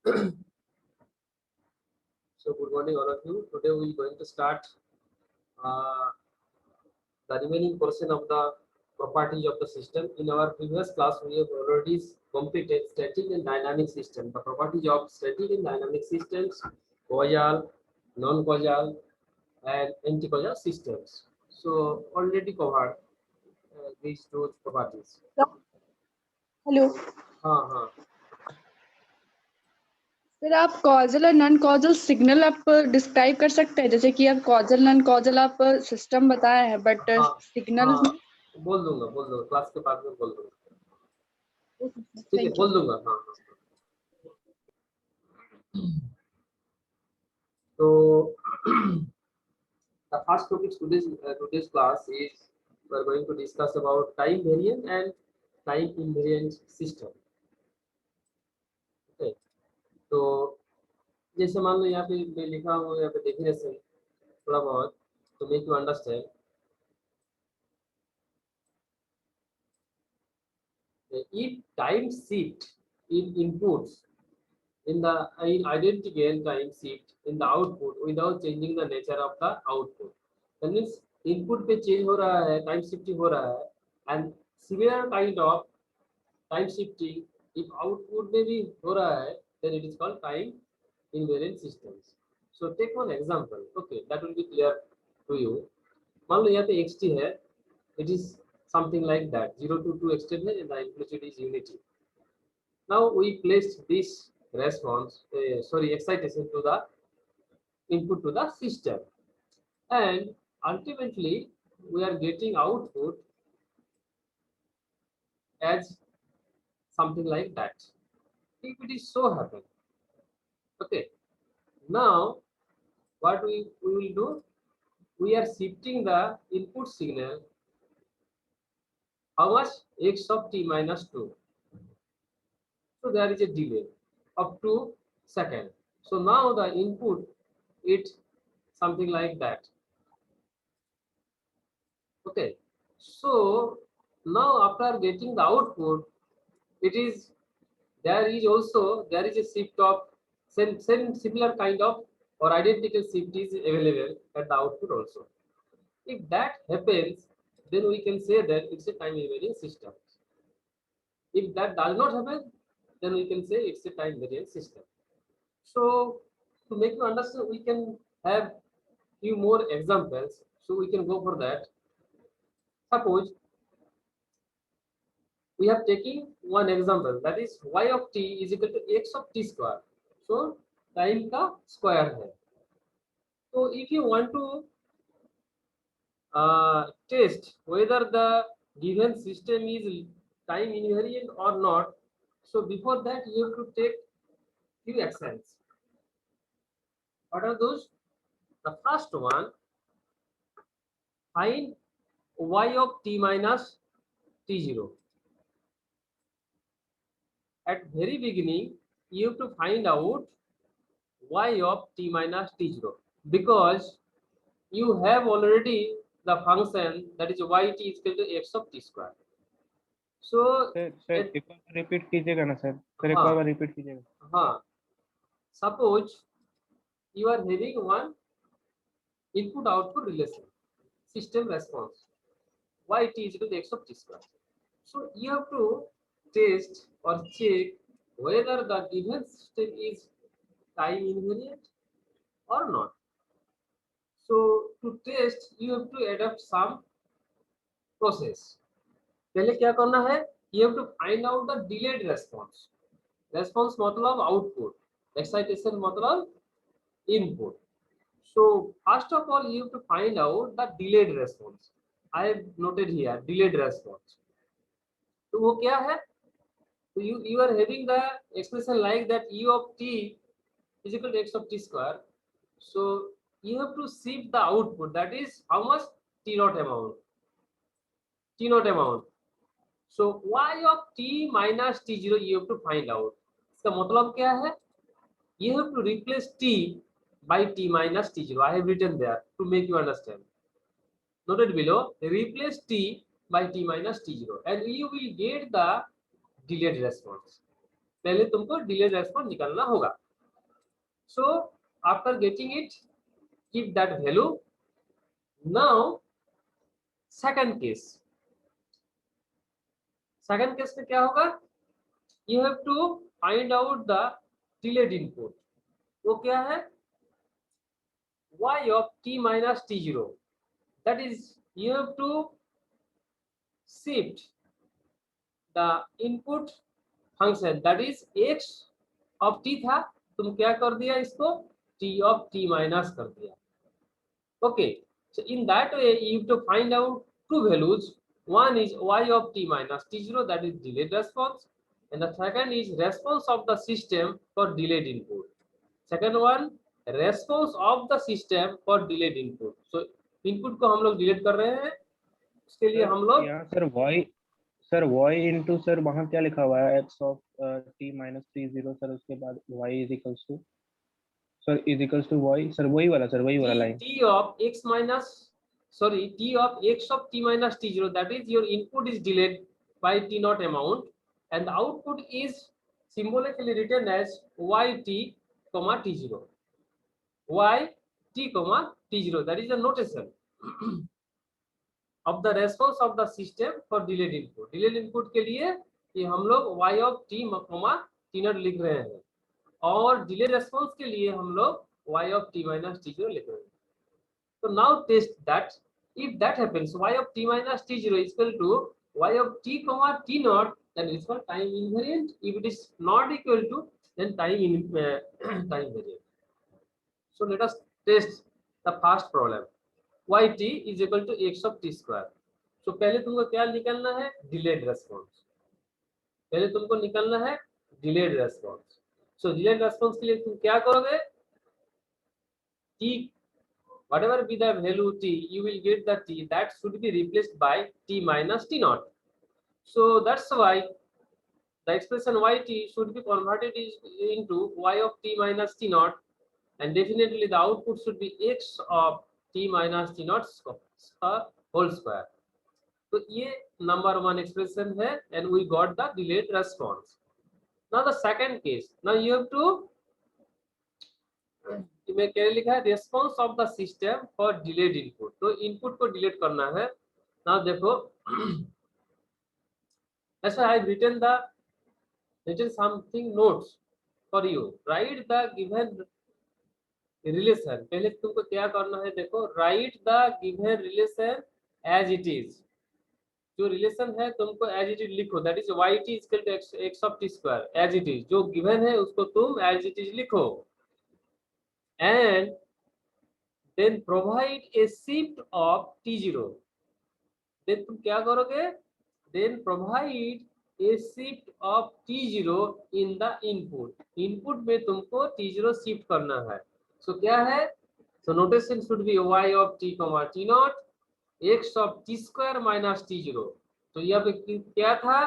So good morning all of you. Today we are going to start uh, the remaining portion of the properties of the system. In our previous class, we have already completed static and dynamic system. The properties of static and dynamic systems, causal, non-causal, and anti-causal systems. So already covered these two properties. Hello हाँ हाँ sir, आप causal और non causal signal आप describe कर सकते हैं? जैसे कि आप कॉजल नॉन कॉजल आप सिस्टम बताया है, बट हाँ सिग्नल हाँ बोल दूंगा क्लास के बाद में बोल दूंगा। ठीक है, थैंक यू। बोल दूंगा। हाँ हाँ तो the first topic today's class is we are going to discuss about time variant and time invariant system. Okay, तो जैसे मान लो यहाँ पे मैं लिखा हूँ, यहाँ पे डेफिनेशन थोड़ा बहुत to make you understand. If time shift in inputs in the in identical time shift in the output without changing the nature of the output, that means input पे change हो रहा है, time shifting हो रहा है, and similar kind of time shifting if output में भी हो रहा है, then it is called time invariant systems. So take one example, okay, that will be clear to you. मान लो यहाँ पे xt है, it is something like that, 0 to 2 extended है and the amplitude is unity. Now we placed this response, excitation to the input to the system, and ultimately we are getting output as something like that. If it is so happen, okay. Now what we will do? We are shifting the input signal. How much? X of t minus 2. So there is a delay of 2 seconds. So now the input it something like that. Okay. So now after getting the output, it is there is a shift of same similar kind of or identical shift is available at the output also. If that happens, then we can say that it's a time varying system. If that does not happen, then we can say it's a time varying system. So to make you understand, we can have few more examples. So we can go for that. Suppose we have taken one example, that is y of t is equal to x of t square. So time का square है. So if you want to test whether the given system is time invariant or not, so before that you have to take few actions. What are those? The first one, find y of t minus t0. At very beginning you have to find out y of t minus t0, because you have already the function that is yt is equal to x of t square. So sir एक बार repeat कीजिएगा ना sir एक हाँ बार repeat कीजिएगा। हाँ suppose you are having one input output relation, system response yt is equal to x of t square. So you have to test or check whether the given system is time invariant or not. So to test you have to adopt some process. पहले क्या करना है? You have to find out the delayed response. Response मतलब output, excitation मतलब input. So first of all you have to find out the delayed response. I have noted here delayed response. तो वो क्या है? So you are having the expression like that u of t is equal to x of t square. So you have to shift the output, that is how much? T naught amount. T naught amount. So y of t minus t0 you have to find out. इसका मतलब क्या है? You have to replace t by t minus t0. I have written there to make you understand. Noted below, replace t by t minus t0 and you will get the delayed response. पहले तुमको delayed response निकालना होगा. So after getting it, keep that value. Now second case में क्या होगा? You have to find out the delayed input. वो क्या है? Y of t minus t0. That is, you have to shift the input function, that is x of t था, तुम क्या कर दिया इसको t of t minus कर दिया. Okay, so in that way you have to find out two values. One is y of t minus t0, that is delayed response, and the second is response of the system for delayed input. Second one, response of the system for delayed input. So input को हम लोग delete कर रहे हैं, उसके लिए हम लोग यहाँ सर y इंटू सर वहाँ क्या लिखा हुआ है x of t minus t0 sir, उसके बाद y is equals to sir is equals to y sir, वही वाला line t of x minus t of x of t minus t0, that is your input is delayed by t naught amount and the output is symbolically written as yt comma t0. Yt comma t0, that is the notation of the response of the system for delayed input. Delayed input के लिए ये हम लोग y of t comma t naught लिख रहे हैं और delayed response के लिए हम लोग y of t minus t0 लिख रहे हैं. So now test that. If that happens, y of t minus t0 is equal to y of t comma t naught, then it's called time invariant. If it is not equal to, then time variant. So let us test the first problem. Yt is equal to x of t square. So पहले तुमको क्या निकालना है? Delayed response. पहले तुमको निकालना है delayed response. So delayed response के लिए तुम क्या करोगे? T, whatever be the value t, you will get the t that should be replaced by t minus t naught. So that's why the expression yt should be converted into y of t minus t naught, and definitely the output should be x of t minus t naught whole square. So ये number one expression है, and we got the delayed response. Now the second case. Now you have to में क्या लिखा है? Response of the system for delayed input. तो input को delete करना है. नाउ देखो, ऐसा आई written something notes for you. Write the given relation. पहले तुमको क्या करना है? देखो, write the given relation as it is. जो रिलेशन है तुमको एज इट इज लिखो, that is yt is equal to x of t square. As it is जो गिवन है उसको तुम एज इट इज लिखो. And then provide a shift of t0. then तुम क्या करोगे? then provide a shift of t0 in the input. input में तुमको t0 shift करना है. so क्या है? so notation should be y of t comma t naught x of t square minus t0. तो यहाँ पे क्या था?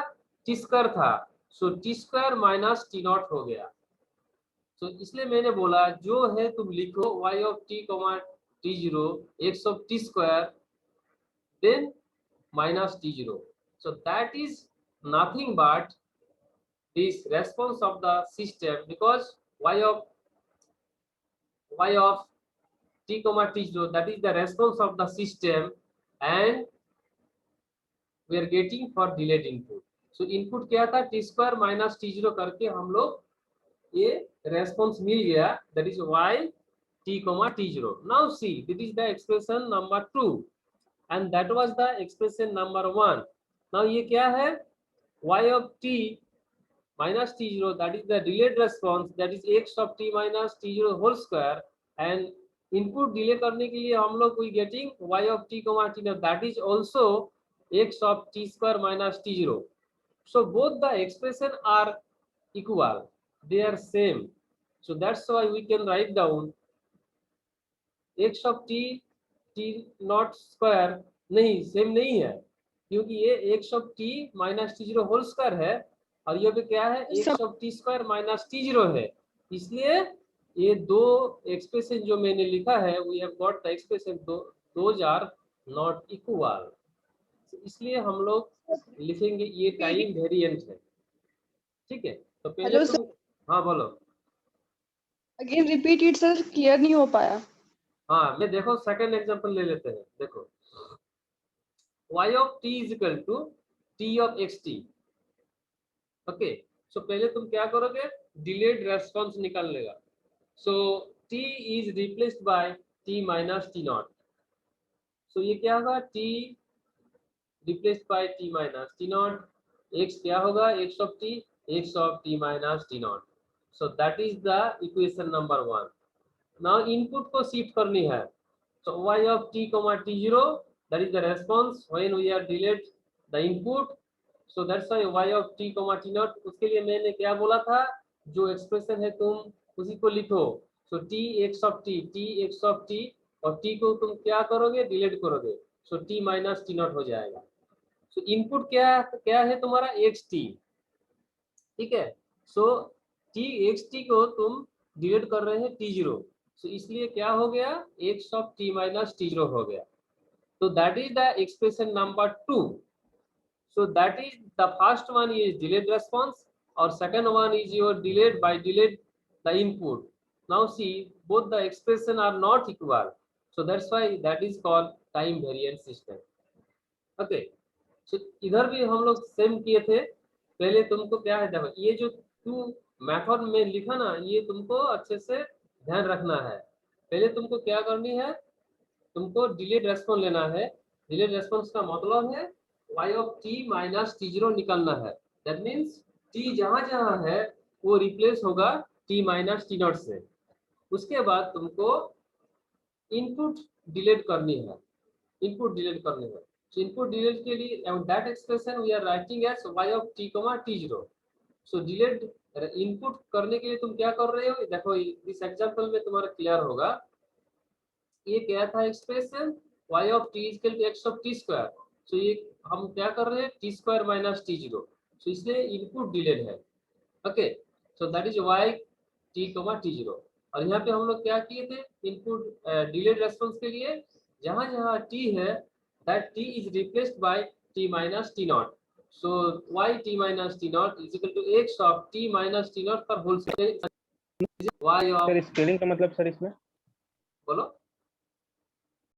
t square था, so t square minus t naught हो गया. तो इसलिए मैंने बोला जो है तुम लिखो y of t comma t0 x of t square then minus t0. So that is nothing but this response of the system, because y of t comma t0, that is the response of the system, and we are getting for delayed input. So input क्या था? t square minus t0 करके हम लोग ये response मिल गया, that is y t comma t0. Now see, this is the expression number 2 and that was the expression number 1. now ये क्या है? y of t minus t0, that is the delayed response, that is x of t minus t0 whole square, and input delay करने के लिए हम लोग we getting y of t comma t0, that is also x of t square minus t0. so both the expression are equal, they are same. so that's why we can write down x of t naught square. नहीं, same नहीं है, क्योंकि ये x of t minus t0 whole square है और ये भी क्या है? x of t square minus t0 है. इसलिए ये दो एक्सप्रेशन जो मैंने लिखा है, we have got the expression, those are not equal. इसलिए हम लोग लिखेंगे ये टाइम वेरिएंट है. ठीक है. तो पहले हेलो तुम, हाँ बोलो। Again repeat it sir, clear नहीं हो पाया। हाँ मैं देखो सेकंड एग्जांपल ले लेते हैं। देखो y of t is equal to t of xt। Okay, so पहले तुम क्या करोगे, डिलेड रेस्पॉन्स निकाल लेगा। So t is replaced by t minus t naught. So ये क्या होगा, t replaced by t minus t naught. x क्या होगा, x of t minus t naught. So that is the equation number 1। Now input को shift करनी है। So y of t comma t0, that is the response when we are delayed the input. So that's why y of t comma t0, उसके लिए मैंने क्या बोला था, जो एक्सप्रेशन है तुम उसी को लिखो। So t x of t और t को तुम क्या करोगे, डिलीट करोगे। So t minus t not हो जाएगा। So इनपुट क्या क्या है तुम्हारा, xt, ठीक है। सो t xt को तुम डिलीट कर रहे हैं t0, सो इसलिए क्या हो गया, x of t minus t0 हो गया। तो that is the expression number 2। So that is the first one is delayed response और second one is your delayed by delayed the input. Now see both the expression are not equal, so that's why that is called time variant system. Okay, so इधर भी हम लोग same किए थे। पहले तुमको क्या है, देखो ये जो टू मेथड में लिखा ना, ये तुमको अच्छे से ध्यान रखना है। पहले तुमको क्या करनी है, तुमको डिलेड रेस्पॉन्स लेना है। डिलेड रेस्पॉन्स का मतलब है y of t minus t0 निकालना है। दैट मीन्स t जहां जहां है वो रिप्लेस होगा t माइनस t नॉट से। उसके बाद तुमको इनपुट डिलीट करनी है, इनपुट डिलीट करनी है। So input delete के लिए that expression we are writing as y of t comma t0। So delete input करने के लिए तुम क्या कर रहे हो, देखो इस एग्जांपल में तुम्हारा क्लियर होगा। ये क्या था expression, y of t is equal to x of t square। So ये हम क्या कर रहे हैं, t square minus t0। So इसलिए इनपुट डिलीट है। Okay, so that is y t comma t0। और यहाँ पे हम लोग क्या किए थे, इनपुट डिलेड रेस्पॉन्स के लिए जहां जहां t है, that t is replaced by t minus t naught। So y t minus t naught is equal to x of t minus t naught का whole square. y of, sir scaling का मतलब sir इसमें, बोलो